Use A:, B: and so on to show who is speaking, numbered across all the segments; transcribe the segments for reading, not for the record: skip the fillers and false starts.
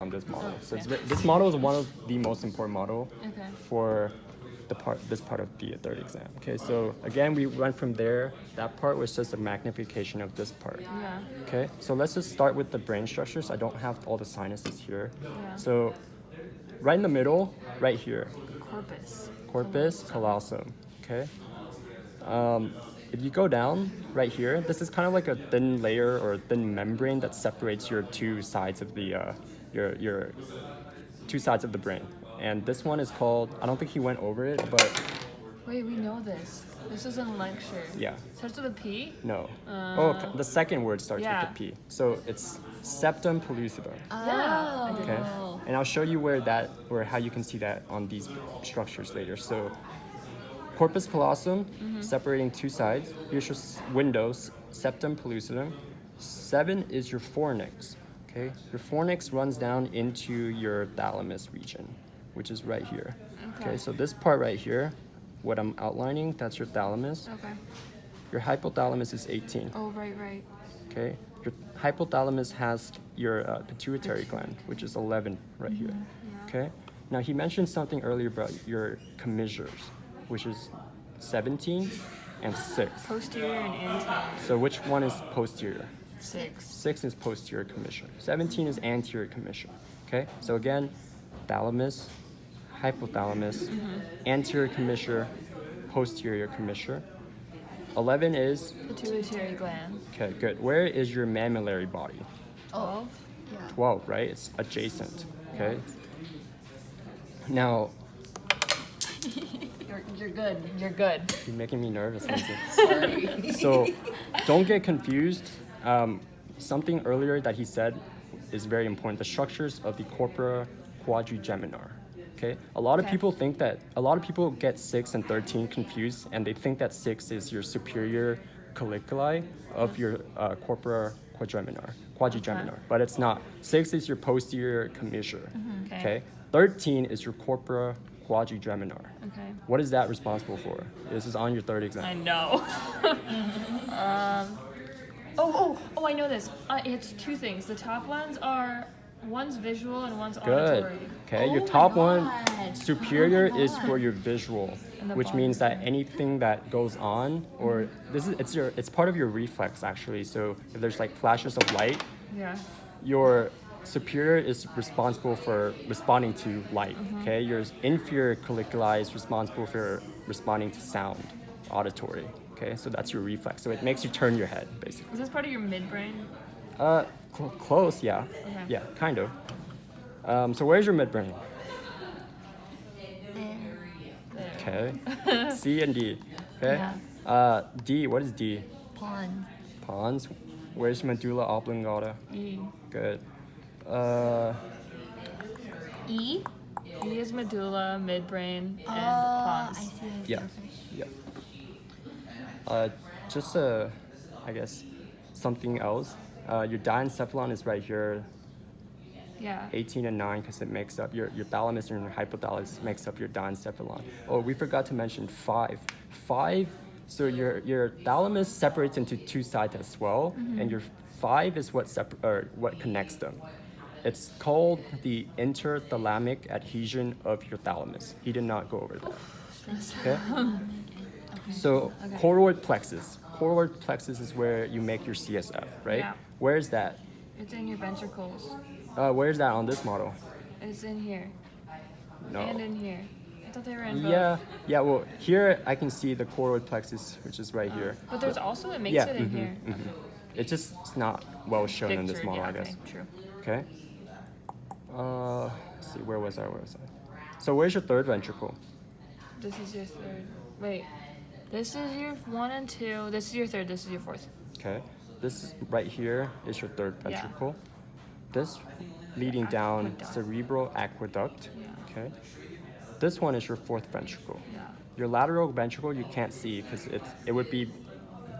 A: on this model.
B: Oh,
A: So
B: yeah.
A: this model is one of the most important model
B: Okay.
A: for this part of the third exam. Okay, so again, we went from there. That part was just a magnification of this part.
B: Yeah.
A: Okay, so let's just start with the brain structures. I don't have all the sinuses here.
B: Yeah.
A: So right in the middle, right here,
B: Corpus.
A: callosum. Okay. If you go down right here, this is kind of like a thin layer or thin membrane that separates your two sides of the your two sides of the brain. And this one is called, I don't think he went over it, but
B: Wait, we know this. This is in lecture.
A: yeah,
B: Starts with a P?
A: no. The second word starts
B: yeah.
A: with the P. So it's septum pellucidum.
B: Yeah. I did.
A: Okay. And I'll show you where that, or how you can see that on these structures later. So corpus callosum, separating two sides. Here's your windows, septum pellucidum. 7 is your fornix. Okay. Your fornix runs down into your thalamus region, which is right here. Okay. So this part right here, what I'm outlining, that's your thalamus.
B: Okay.
A: Your hypothalamus is 18.
B: Oh, right.
A: Okay. Your hypothalamus has your pituitary gland, which is 11 right here. Okay. Now he mentioned something earlier about your commissures, which is 17 and 6.
B: Posterior and anterior.
A: So which one is posterior?
B: 6.
A: 6 is posterior commissure. 17 is anterior commissure. Okay. So again, thalamus, hypothalamus, anterior commissure, posterior commissure. 11 is,
B: Pituitary gland.
A: okay, good. Where is your mammillary body?
B: 12.
A: 12, right? It's adjacent. Okay. Now,
B: You're good. You're good.
A: you're making me nervous, Lindsay.
B: Sorry.
A: So don't get confused. Something earlier that he said is very important. The structures of the corpora quadrigeminar. Okay. A lot of people get 6 and 13 confused, and they think that 6 is your superior colliculi of your corpora quadrigeminar, but it's not. 6 is your posterior commissure. Okay. 13 is your corpora quadrigeminar.
B: Okay.
A: What is that responsible for? This is on your third exam.
B: I know. I know this. It's two things. The top ones are, one's visual and one's
A: Good.
B: auditory.
A: Okay, your
C: my
A: top one,
C: God.
A: superior is for your visual,
B: And the
A: which
B: bottom
A: means
B: is
A: that anything that goes on, or it's part of your reflex actually. So if there's like flashes of light,
B: Yeah.
A: your superior is responsible for responding to light. Okay, your inferior colliculi is responsible for responding to sound, auditory. Okay, so that's your reflex. So it makes you turn your head basically.
B: Is this part of your midbrain?
A: Close, yeah.
B: Okay.
A: Yeah, kind of. So where's your midbrain?
B: There.
A: Okay. C and D. Okay. D, what is D?
C: Pond.
A: Pons. Where's medulla oblongata?
B: E.
A: Good.
C: E?
B: E is medulla, midbrain, and
C: I
B: pons.
C: see.
A: Yeah.
C: Okay.
A: Yeah. Just I guess something else. Your diencephalon is right here,
B: Yeah.
A: 18 and 9, because it makes up your thalamus and your hypothalamus makes up your diencephalon. Oh, we forgot to mention 5. 5. So your thalamus separates into two sides as well, and your 5 is what connects them. It's called the interthalamic adhesion of your thalamus. He did not go over that. Okay. So choroid plexus. Choroid plexus is where you make your CSF, right?
B: Yeah.
A: Where's that?
B: It's in your ventricles.
A: Where's that on this model?
B: It's in here.
A: No.
B: And in here. I thought they were in both.
A: Yeah. Well, here I can see the choroid plexus, which is right here.
B: But there's also, it makes
A: Yeah,
B: it in here.
A: It's just not well shown in this
B: Pictured,
A: model,
B: yeah,
A: I guess.
B: okay, true.
A: Okay. Let's see, where was I? So where's your third ventricle?
B: This is your third. Wait. This is your 1 and 2. This is your third. This is your fourth.
A: Okay. This right here is your third
B: Yeah.
A: ventricle. This leading down
B: Aqueduct.
A: cerebral aqueduct.
B: Yeah.
A: Okay. This one is your fourth ventricle.
B: Yeah.
A: Your lateral ventricle you can't see because it would be,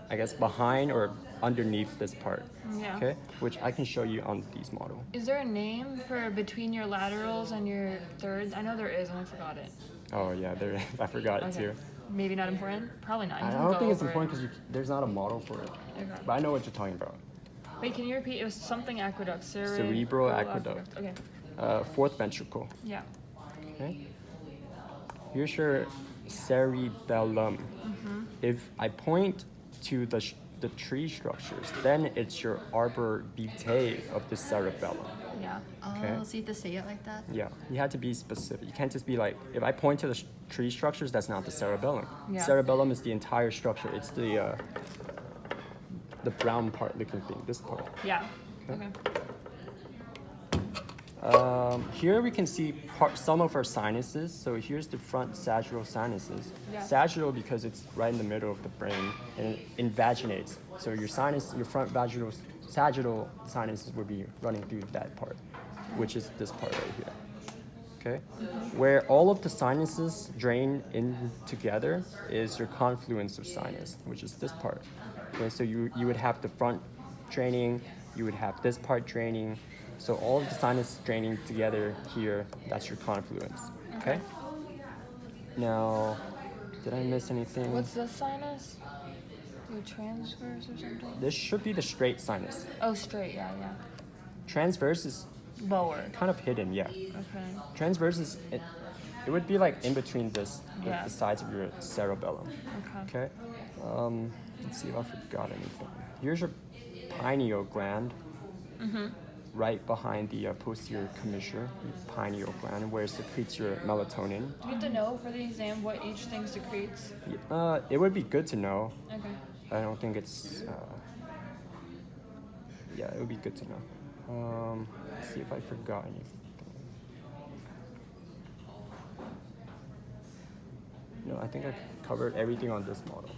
A: I guess, behind or underneath this part.
B: Yeah.
A: Okay. Which I can show you on these model.
B: Is there a name for between your laterals and your thirds? I know there is, and I forgot it.
A: Oh yeah, there. I forgot it
B: Okay.
A: too.
B: Maybe not important? Probably not. You
A: I
B: can
A: don't
B: go
A: think it's
B: over
A: important because there's not a model for it.
B: Okay.
A: But I know what you're talking about.
B: Wait, can you repeat? It was something aqueduct.
A: Cerebral aqueduct.
B: Okay.
A: fourth ventricle.
B: Yeah.
A: Okay. Here's your cerebellum. If I point to the tree structures, then it's your arbor vitae of the cerebellum.
B: Yeah.
A: Okay.
C: Oh, so you have to say it like that?
A: Yeah, you have to be specific. You can't just be like, if I point to the tree structures, that's not the cerebellum.
B: Yeah.
A: Cerebellum is the entire structure. It's the brown part looking thing, this part.
B: Yeah.
A: Okay.
B: Okay.
A: Here we can see some of our sinuses. So here's the front sagittal sinuses.
B: Yeah.
A: Sagittal because it's right in the middle of the brain and it invaginates. So your front sagittal sinuses will be running through that part, which is this part right here. Okay? Where all of the sinuses drain in together is your confluence of sinus, which is this part. Okay, so you would have the front draining, you would have this part draining. So all of the sinus draining together here, that's your confluence. Okay? Now, did I miss anything?
B: What's the sinus? Your transverse or something?
A: This should be the straight sinus.
B: Oh, straight. Yeah, yeah.
A: Transverse is
B: Lower.
A: kind of hidden, yeah.
B: Okay.
A: Transverse is, it would be like in between this,
B: Yeah.
A: the sides of your cerebellum.
B: Okay.
A: Okay? Let's see if I forgot anything. Here's your pineal gland. Right behind the posterior commissure, pineal gland, where it secretes your melatonin.
B: Do we have to know for the exam what each thing secretes?
A: It would be good to know.
B: Okay.
A: I don't think it's. Yeah, it would be good to know. Let's see if I forgot anything. No, I think I covered everything on this model.